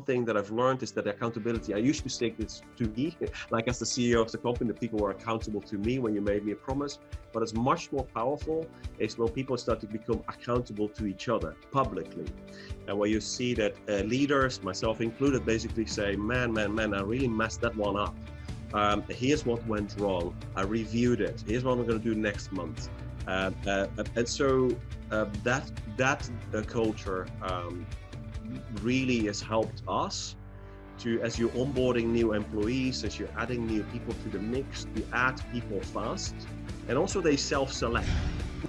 thing that I've learned is that accountability, I used to say this to me, like as the CEO of the company, the people were accountable to me when you made me a promise. But it's much more powerful is when people start to become accountable to each other publicly. And where you see that leaders, myself included, basically say, man, I really messed that one up. Here's what went wrong. I reviewed it. Here's what I'm going to do next month. And so that culture really has helped us to, as you're onboarding new employees, as you're adding new people to the mix, to add people fast, and also they self-select.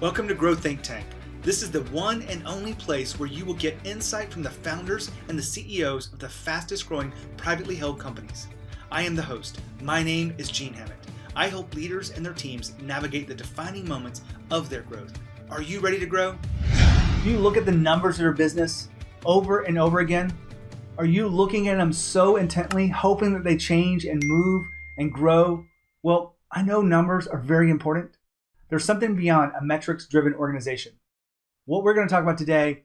Welcome to Grow Think Tank. This is the one and only place where you will get insight from the founders and the CEOs of the fastest growing privately held companies. I am the host. My name is Gene Hammett. I help leaders and their teams navigate the defining moments of their growth. Are you ready to grow? Do you look at the numbers of your business over and over again? Are you looking at them so intently, hoping that they change and move and grow? Well, I know numbers are very important. There's something beyond a metrics-driven organization. What we're going to talk about today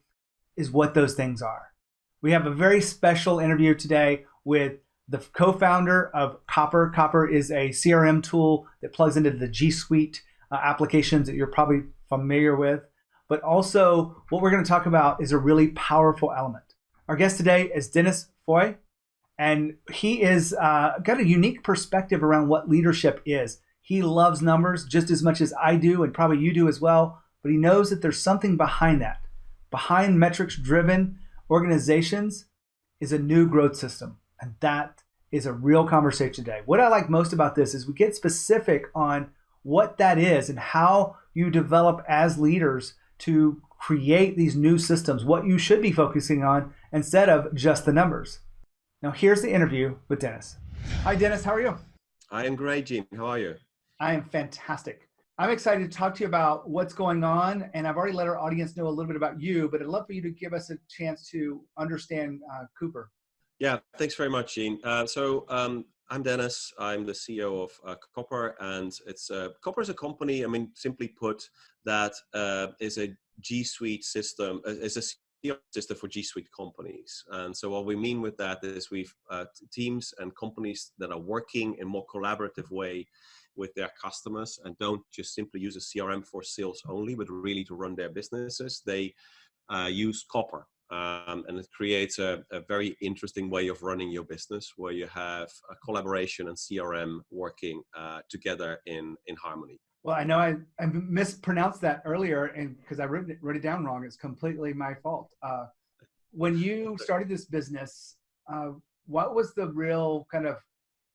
is what those things are. We have a very special interview today with the co-founder of Copper. Copper is a CRM tool that plugs into the G Suite applications that you're probably familiar with. But also, what we're going to talk about is a really powerful element. Our guest today is Dennis Fois, and he is got a unique perspective around what leadership is. He loves numbers just as much as I do, and probably you do as well, but he knows that there's something behind that. Behind metrics-driven organizations is a new growth system, and that is a real conversation today. What I like most about this is we get specific on what that is and how you develop as leaders to create these new systems, what you should be focusing on instead of just the numbers. Now, here's the interview with Dennis. Hi, Dennis. How are you? I am great, Gene. How are you? I am fantastic. I'm excited to talk to you about what's going on, and I've already let our audience know a little bit about you, but I'd love for you to give us a chance to understand Cooper. Yeah, thanks very much, Gene. I'm Dennis. I'm the CEO of Copper, and Copper is a company. I mean, simply put, that is a G Suite system. Is a CRM system for G Suite companies. And so what we mean with that is we've teams and companies that are working in a more collaborative way with their customers and don't just simply use a CRM for sales only, but really to run their businesses. They use Copper. And it creates a very interesting way of running your business where you have a collaboration and CRM working together in harmony. Well, I know I mispronounced that earlier, and because I wrote it down wrong, it's completely my fault. When you started this business, what was the real kind of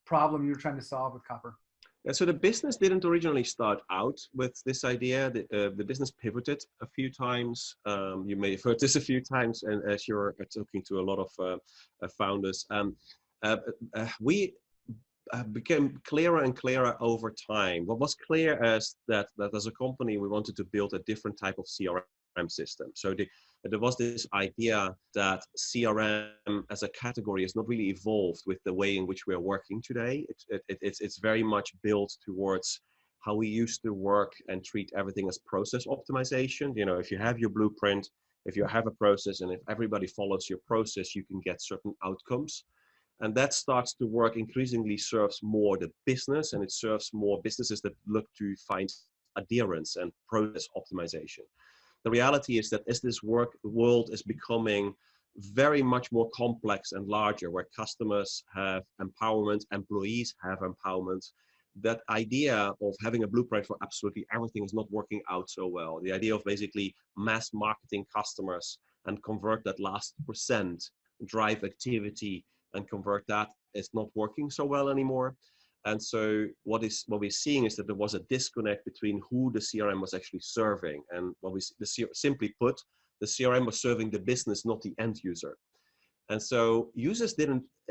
problem you were trying to solve with Copper? Yeah, so the business didn't originally start out with this idea. The business pivoted a few times. You may have heard this a few times, and as you're talking to a lot of founders, we became clearer and clearer over time. What was clear is that as a company, we wanted to build a different type of CRM system. So there was this idea that CRM as a category is not really evolved with the way in which we are working today. It's very much built towards how we used to work and treat everything as process optimization. You know, if you have your blueprint, if you have a process, and if everybody follows your process, you can get certain outcomes. And that starts to work increasingly serves more the business, and it serves more businesses that look to find adherence and process optimization. The reality is that as this world is becoming very much more complex and larger, where customers have empowerment, employees have empowerment, that idea of having a blueprint for absolutely everything is not working out so well. The idea of basically mass marketing customers and convert that last percent, drive activity and convert that is not working so well anymore. And so what we're seeing is that there was a disconnect between who the CRM was actually serving. And simply put, the CRM was serving the business, not the end user. And so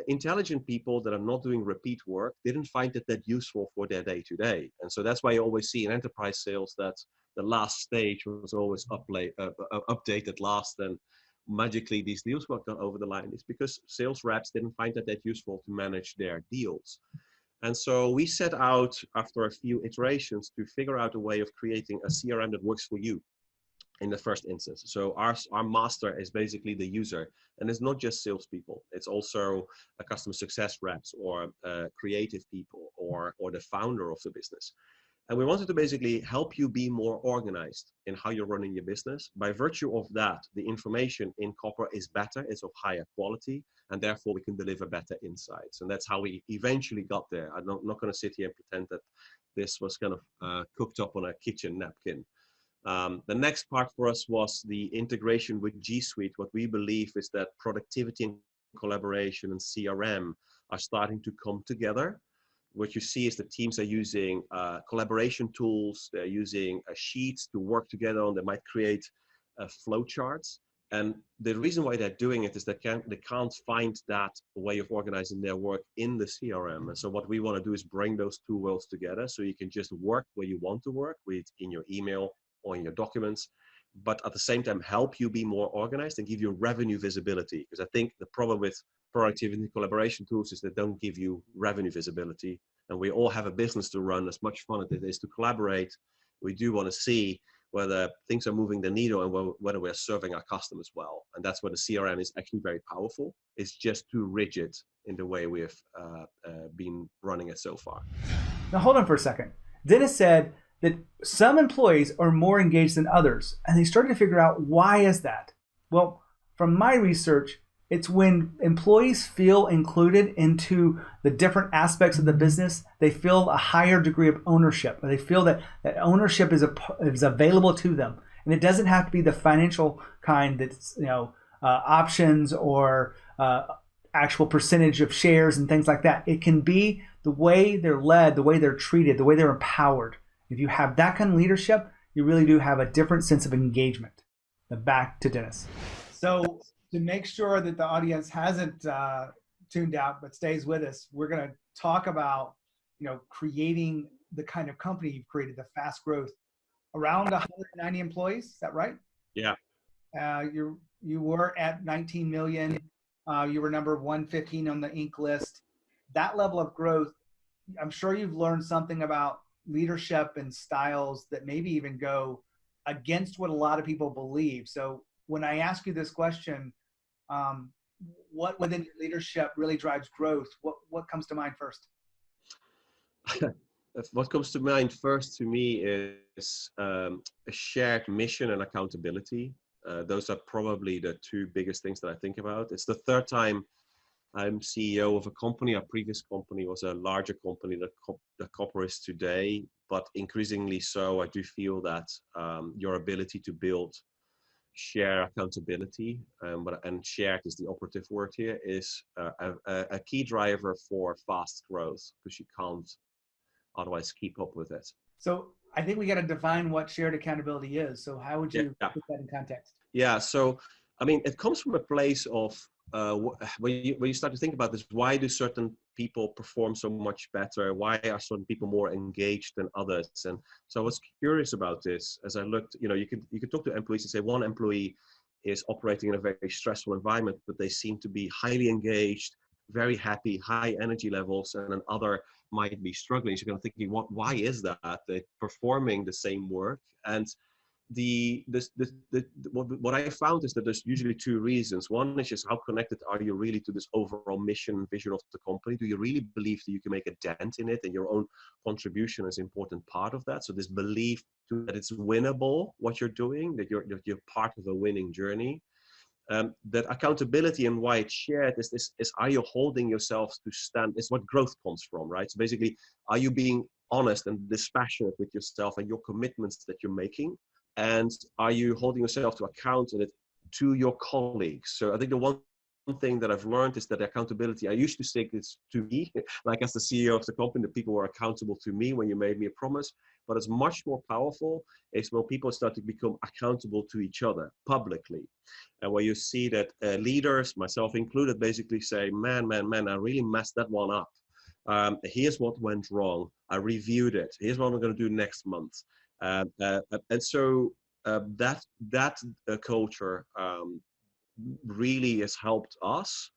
intelligent people that are not doing repeat work didn't find that useful for their day to day. And so that's why you always see in enterprise sales that the last stage was always updated last, and magically these deals were done over the line. It's because sales reps didn't find that useful to manage their deals. And so we set out after a few iterations to figure out a way of creating a CRM that works for you. in the first instance. So our master is basically the user, and it's not just salespeople. It's also a customer success reps or creative people or the founder of the business. And we wanted to basically help you be more organized in how you're running your business. By virtue of that, the information in Copper is better, it's of higher quality, and therefore we can deliver better insights. And that's how we eventually got there. I'm not going to sit here and pretend that this was kind of cooked up on a kitchen napkin. The next part for us was the integration with G Suite. What we believe is that productivity and collaboration and CRM are starting to come together. What you see is the teams are using collaboration tools. They're using sheets to work together on. They might create flow charts. And the reason why they're doing it is they can't find that way of organizing their work in the CRM. And so what we want to do is bring those two worlds together so you can just work where you want to work, with in your email or in your documents, but at the same time help you be more organized and give you revenue visibility. Because I think the problem with productivity and collaboration tools is they don't give you revenue visibility. And we all have a business to run. As much fun as it is to collaborate, we do want to see whether things are moving the needle and whether we're serving our customers well. And that's where the CRM is actually very powerful. It's just too rigid in the way we have been running it so far. Now hold on for a second. Dennis said that some employees are more engaged than others, and they started to figure out why is that. Well, from my research, it's when employees feel included into the different aspects of the business, they feel a higher degree of ownership. They feel that ownership is available to them. And it doesn't have to be the financial kind that's, options or actual percentage of shares and things like that. It can be the way they're led, the way they're treated, the way they're empowered. If you have that kind of leadership, you really do have a different sense of engagement. Now back to Dennis. So to make sure that the audience hasn't tuned out but stays with us, we're going to talk about, creating the kind of company you've created, the fast growth, around 190 employees. Is that right? Yeah. You were at 19 million. You were number 115 on the Inc. list. That level of growth, I'm sure you've learned something about leadership and styles that maybe even go against what a lot of people believe. So when I ask you this question, what within your leadership really drives growth? What comes to mind first? What comes to mind first to me is a shared mission and accountability. Those are probably the two biggest things that I think about. It's the third time I'm CEO of a company. Our previous company was a larger company that Copper is today, but increasingly so. I do feel that your ability to build share accountability, and shared is the operative word here, is a key driver for fast growth, because you can't otherwise keep up with it. So I think we got to define what shared accountability is. So how would you put that in context? Yeah, so I mean, it comes from a place of when you start to think about this, why do certain people perform so much better? Why are certain people more engaged than others? And so I was curious about this as I looked. You could talk to employees and say one employee is operating in a very stressful environment, but they seem to be highly engaged, very happy, high energy levels, and another might be struggling. So you're kind of thinking, why is that? They're performing the same work. And what I found is that there's usually two reasons. One is just how connected are you really to this overall mission and vision of the company? Do you really believe that you can make a dent in it, and your own contribution is an important part of that? So this belief that it's winnable, what you're doing, that you're part of a winning journey. That accountability and why it's shared is are you holding yourselves to stand? It's what growth comes from, right? So basically, are you being honest and dispassionate with yourself and your commitments that you're making? And are you holding yourself to account to your colleagues? So I think the one thing that I've learned is that accountability, I used to say this to me, like as the CEO of the company, that people were accountable to me when you made me a promise. But it's much more powerful is when people start to become accountable to each other publicly. And where you see that leaders, myself included, basically say, man, I really messed that one up. Here's what went wrong. I reviewed it. Here's what I'm going to do next month. And so that culture really has helped us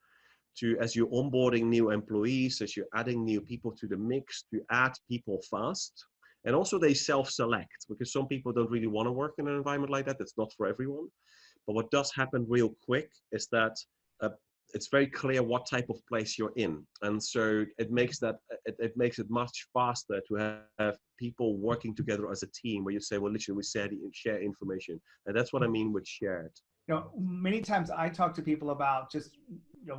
to, as you're onboarding new employees, as you're adding new people to the mix, to add people fast. And also they self-select, because some people don't really want to work in an environment like that. It's not for everyone. But what does happen real quick is that uh, it's very clear what type of place you're in. And so it makes it makes it much faster to have people working together as a team, where you say, well, literally, we share information. And that's what I mean with shared. Many times I talk to people about just,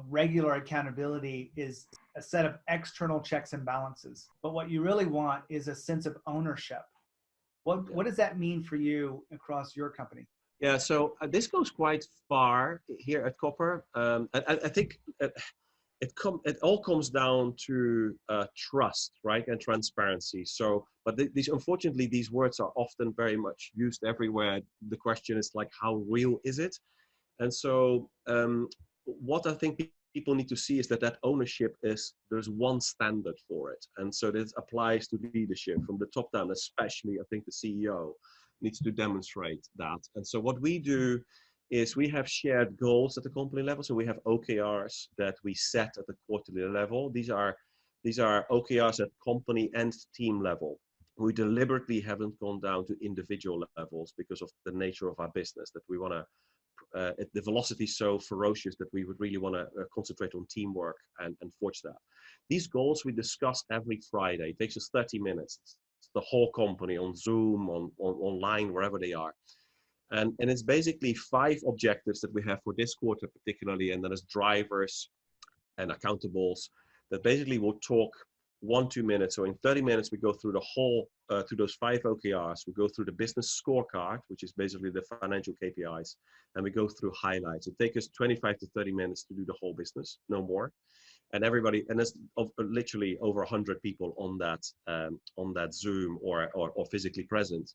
regular accountability is a set of external checks and balances. But what you really want is a sense of ownership. What does that mean for you across your company? Yeah, so this goes quite far here at Copper. I think it all comes down to trust, right, and transparency. So, but unfortunately, these words are often very much used everywhere. The question is like, how real is it? And so, what I think people need to see is that ownership there's one standard for it, and so this applies to leadership from the top down, especially I think the CEO needs to demonstrate that. And so what we do is we have shared goals at the company level. So we have OKRs that we set at the quarterly level. These are OKRs at company and team level. We deliberately haven't gone down to individual levels because of the nature of our business, that we want to the velocity is so ferocious that we would really want to concentrate on teamwork and forge that. These goals we discuss every Friday. It takes us 30 minutes. It's the whole company on Zoom, online, wherever they are. And it's basically 5 objectives that we have for this quarter particularly, and then as drivers and accountables that basically will talk 1-2 minutes. So in 30 minutes, we go through the whole, through those 5 OKRs. We go through the business scorecard, which is basically the financial KPIs, and we go through highlights. It takes us 25 to 30 minutes to do the whole business, no more. And everybody, and there's literally over 100 people on that Zoom or physically present.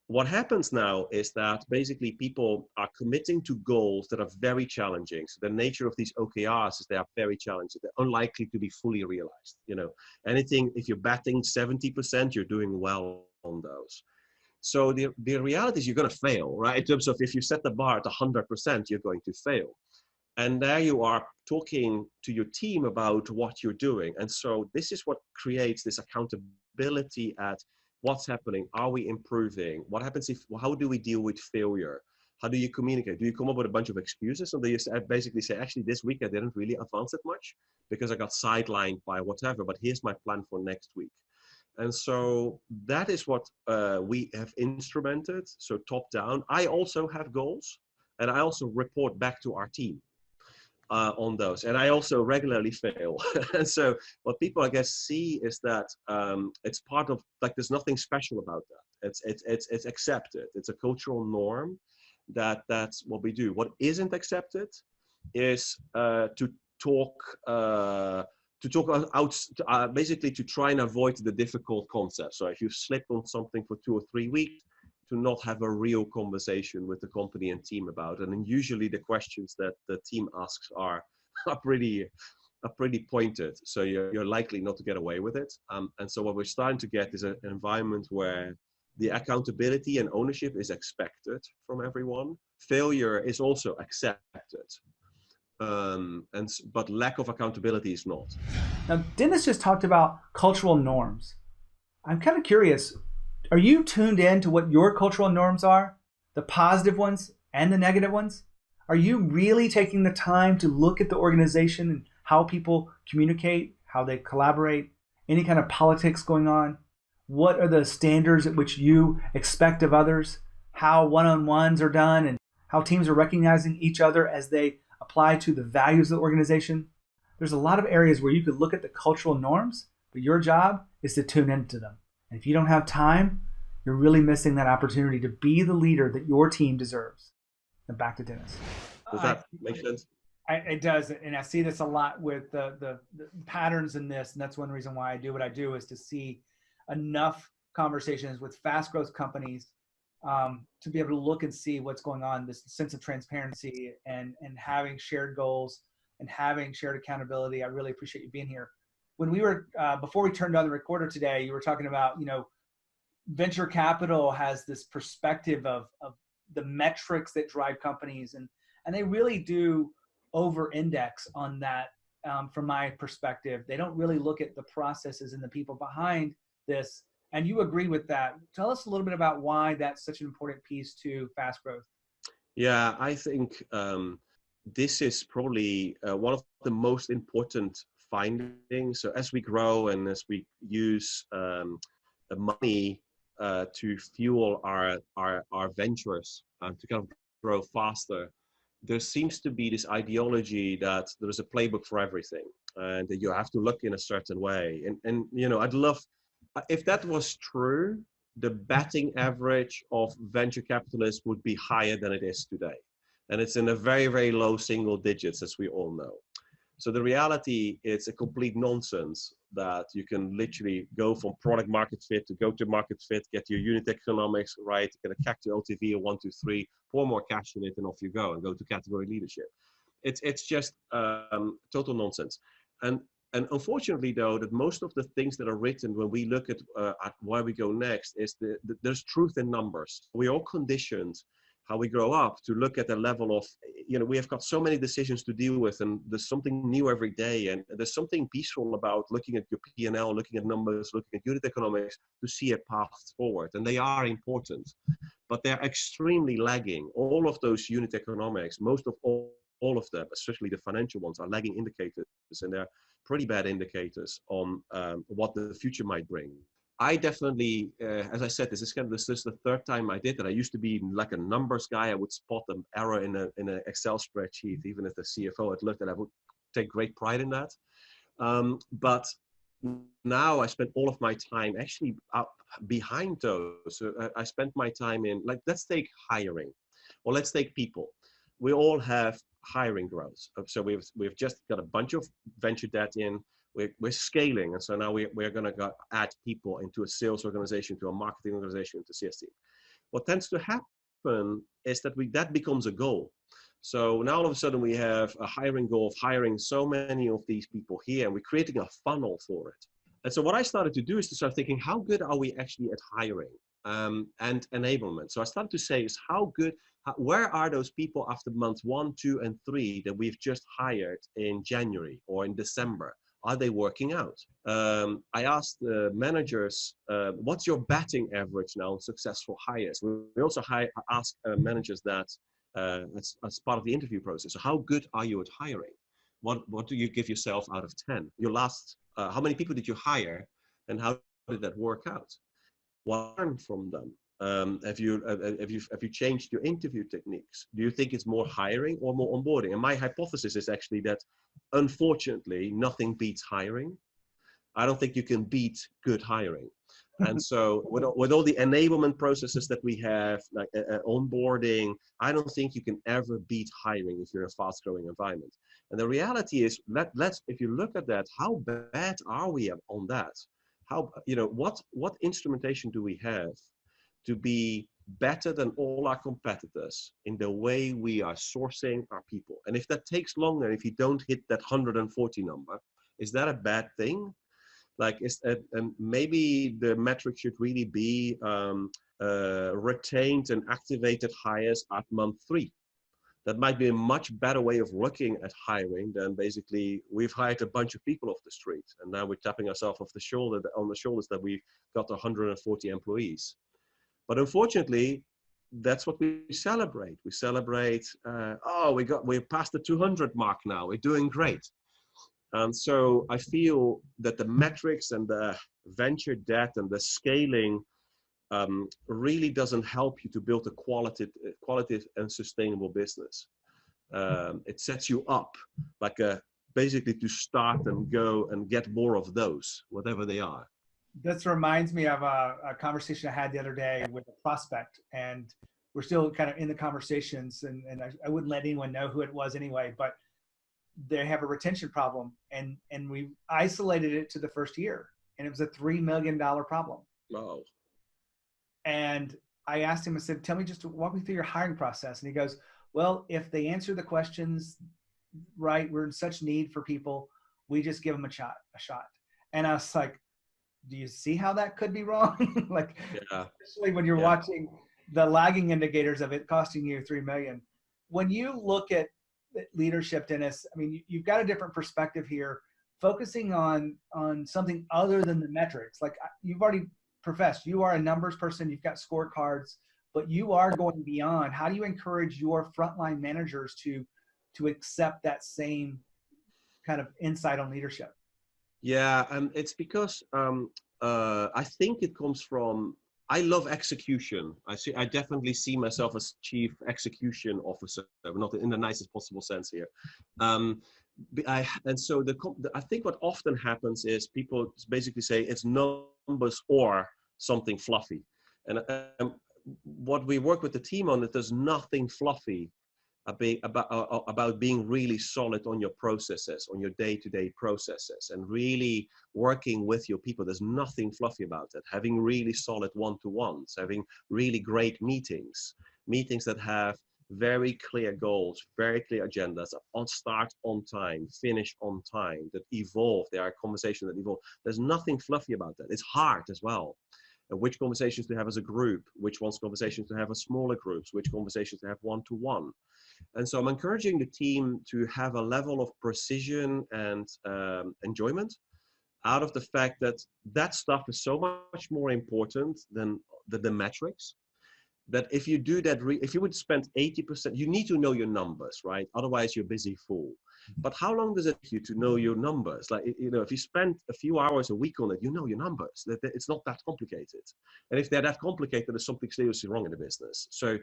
What happens now is that basically people are committing to goals that are very challenging. So the nature of these OKRs is they are very challenging. They're unlikely to be fully realized. Anything, if you're batting 70%, you're doing well on those. So the reality is you're going to fail, right? In terms of if you set the bar at 100%, you're going to fail. And there you are talking to your team about what you're doing. And so this is what creates this accountability at what's happening. Are we improving? What happens how do we deal with failure? How do you communicate? Do you come up with a bunch of excuses? Or do you basically say, actually, this week I didn't really advance it much because I got sidelined by whatever, but here's my plan for next week. And so that is what we have instrumented. So top down. I also have goals, and I also report back to our team on those. And I also regularly fail. And so what people, I guess, see is that it's part of, like, there's nothing special about that. It's accepted. It's a cultural norm that's what we do. What isn't accepted is to talk basically to try and avoid the difficult concepts. So if you slip on something for 2 or 3 weeks, to not have a real conversation with the company and team about it. And then usually the questions that the team asks are pretty pointed. So you're likely not to get away with it. And so what we're starting to get is an environment where the accountability and ownership is expected from everyone. Failure is also accepted. But lack of accountability is not. Now, Dennis just talked about cultural norms. I'm kind of curious, are you tuned in to what your cultural norms are, the positive ones and the negative ones? Are you really taking the time to look at the organization and how people communicate, how they collaborate, any kind of politics going on? What are the standards at which you expect of others, how one-on-ones are done, and how teams are recognizing each other as they apply to the values of the organization? There's a lot of areas where you could look at the cultural norms, but your job is to tune into them. And if you don't have time, you're really missing that opportunity to be the leader that your team deserves. And back to Dennis. Does that make sense? It does. And I see this a lot with the patterns in this. And that's one reason why I do what I do, is to see enough conversations with fast growth companies to be able to look and see what's going on, this sense of transparency and having shared goals and having shared accountability. I really appreciate you being here. When we were, before we turned on the recorder today, you were talking about, venture capital has this perspective of the metrics that drive companies, and they really do over-index on that. From my perspective, they don't really look at the processes and the people behind this And you agree with that. Tell us a little bit about why that's such an important piece to fast growth. Yeah, I think this is probably one of the most important findings. So as we grow and as we use the money to fuel our ventures to kind of grow faster, there seems to be this ideology that there is a playbook for everything and that you have to look in a certain way. And you know, I'd love, if that was true, the batting average of venture capitalists would be higher than it is today. And it's in a very, very low single digits, as we all know. So the reality is a complete nonsense that you can literally go from product market fit to go to market fit, get your unit economics right, get a CAC to LTV of 1, 2, 3, pour more cash in it, and off you go and go to category leadership. It's just total nonsense. And unfortunately, though, that most of the things that are written when we look at where we go next is there's truth in numbers. We're all conditioned how we grow up to look at the level of, you know, we have got so many decisions to deal with and there's something new every day. And there's something peaceful about looking at your P&L, looking at numbers, looking at unit economics to see a path forward. And they are important, but they're extremely lagging. All of those unit economics, most of all of them, especially the financial ones, are lagging indicators, and they're pretty bad indicators on what the future might bring. I definitely, as I said, this is the third time I did it. I used to be like a numbers guy. I would spot an error in an Excel spreadsheet, even if the CFO had looked at it. I would take great pride in that. But now I spend all of my time actually up behind those. So I spent my time in, like, let's take hiring, or let's take people. We all have hiring growth. So we've just got a bunch of venture debt in. We're scaling, and so now we're going to add people into a sales organization, to a marketing organization, to CS team. What tends to happen is that becomes a goal. So now all of a sudden we have a hiring goal of hiring so many of these people here, and we're creating a funnel for it. And so what I started to do is to start thinking, how good are we actually at hiring and enablement? So I started to say, is where are those people after months 1, 2, and 3 that we've just hired in January or in December? Are they working out? I asked managers, what's your batting average now on successful hires? We also ask managers that as part of the interview process. So how good are you at hiring? What do you give yourself out of 10? Your last, how many people did you hire, and how did that work out? What learn from them? Have you changed your interview techniques? Do you think it's more hiring or more onboarding? And my hypothesis is actually that, unfortunately, nothing beats hiring. I don't think you can beat good hiring. And so with all the enablement processes that we have, like onboarding, I don't think you can ever beat hiring if you're in a fast growing environment. And the reality is, if you look at that, how bad are we on that? How, you know, what instrumentation do we have to be better than all our competitors in the way we are sourcing our people? And if that takes longer, if you don't hit that 140 number, is that a bad thing? Like, maybe the metric should really be retained and activated hires at month 3. That might be a much better way of looking at hiring than basically we've hired a bunch of people off the street and now we're tapping ourselves on the shoulders that we've got 140 employees. But unfortunately, that's what we celebrate. We celebrate, we're past the 200 mark now. We're doing great. And so I feel that the metrics and the venture debt and the scaling really doesn't help you to build a qualitative and sustainable business. It sets you up like basically to start and go and get more of those, whatever they are. This reminds me of a conversation I had the other day with a prospect, and we're still kind of in the conversations, and I wouldn't let anyone know who it was anyway, but they have a retention problem, and we isolated it to the first year, and it was a $3 million problem. Wow. And I asked him, I said, tell me, just walk me through your hiring process. And he goes, well, if they answer the questions right, we're in such need for people, we just give them a shot. And I was like, do you see how that could be wrong? Like, yeah. Especially when you're watching the lagging indicators of it costing you $3 million. When you look at leadership, Dennis, I mean, you've got a different perspective here, focusing on something other than the metrics. Like, you've already Profess, you are a numbers person, you've got scorecards, but you are going beyond. How do you encourage your frontline managers to accept that same kind of insight on leadership? Yeah, it's because I think it comes from, I love execution. I definitely see myself as chief execution officer, not in the nicest possible sense here. And so I think what often happens is people basically say it's numbers or something fluffy. And what we work with the team on, that there's nothing fluffy about being really solid on your processes, on your day-to-day processes, and really working with your people. There's nothing fluffy about it. Having really solid one-to-ones, having really great meetings that have very clear goals, very clear agendas, start on time, finish on time, that evolve. There are conversations that evolve. There's nothing fluffy about that. It's hard as well. Which conversations to have as a group, which conversations to have as smaller groups, which conversations to have one-to-one. And so I'm encouraging the team to have a level of precision and enjoyment out of the fact that that stuff is so much more important than the metrics. That if you do that, if you would spend 80%, you need to know your numbers, right? Otherwise you're a busy fool. But how long does it take you to know your numbers? Like, if you spend a few hours a week on it, you know your numbers. It's not that complicated. And if they're that complicated, there's something seriously wrong in the business. So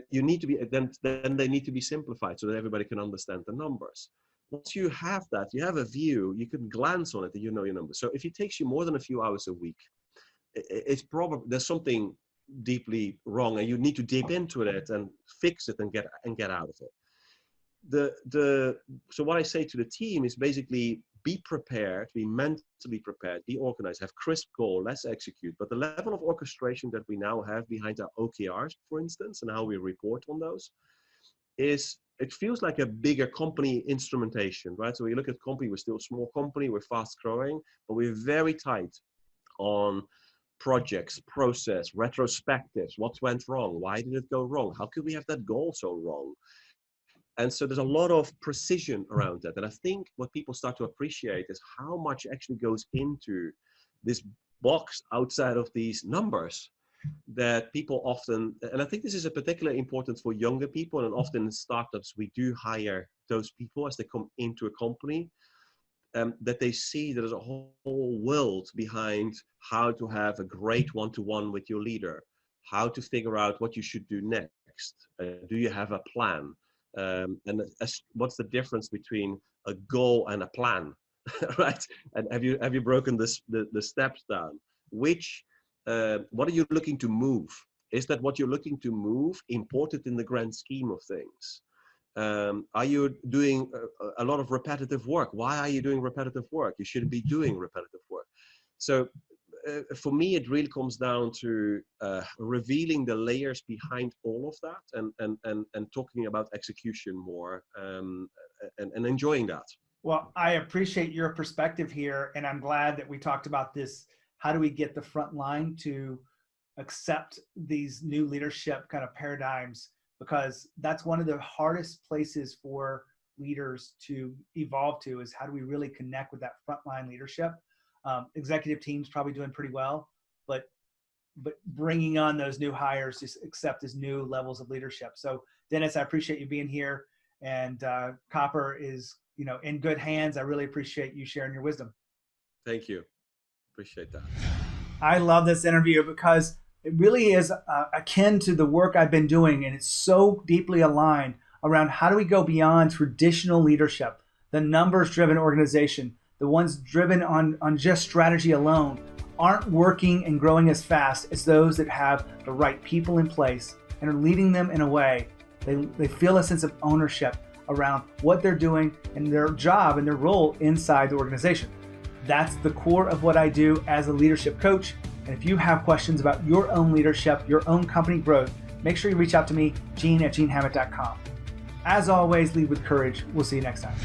you need to be, then they need to be simplified so that everybody can understand the numbers. Once you have that, you have a view, you can glance on it and you know your numbers. So if it takes you more than a few hours a week, it's probably, there's something deeply wrong and you need to dip into it and fix it and get out of it. So what I say to the team is basically be prepared, be mentally prepared, be organized, have crisp goal, let's execute. But the level of orchestration that we now have behind our OKRs, for instance, and how we report on those, it feels like a bigger company instrumentation, right? So we look at company, we're still a small company, we're fast growing, but we're very tight on projects, process, retrospectives, what went wrong, why did it go wrong, how could we have that goal so wrong? And so there's a lot of precision around that. And I think what people start to appreciate is how much actually goes into this box outside of these numbers that people often, and I think this is a particularly important for younger people, and often in startups, we do hire those people as they come into a company, that they see there's a whole world behind how to have a great one-to-one with your leader, how to figure out what you should do next. Do you have a plan? And what's the difference between a goal and a plan, right? And have you broken the steps down? What are you looking to move? Is that what you're looking to move important in the grand scheme of things? Are you doing a lot of repetitive work? Why are you doing repetitive work? You shouldn't be doing repetitive work. So for me, it really comes down to revealing the layers behind all of that and talking about execution more and enjoying that. Well, I appreciate your perspective here, and I'm glad that we talked about this. How do we get the front line to accept these new leadership kind of paradigms? Because that's one of the hardest places for leaders to evolve to, is how do we really connect with that frontline leadership? Executive teams probably doing pretty well, but bringing on those new hires to accept these new levels of leadership. So Dennis, I appreciate you being here, and Copper is in good hands. I really appreciate you sharing your wisdom. Thank you. Appreciate that. I love this interview because it really is akin to the work I've been doing, and it's so deeply aligned around how do we go beyond traditional leadership, the numbers-driven organization, the ones driven on just strategy alone, aren't working and growing as fast as those that have the right people in place and are leading them in a way they feel a sense of ownership around what they're doing and their job and their role inside the organization. That's the core of what I do as a leadership coach. And if you have questions about your own leadership, your own company growth, make sure you reach out to me, Gene@genehammett.com. As always, lead with courage. We'll see you next time.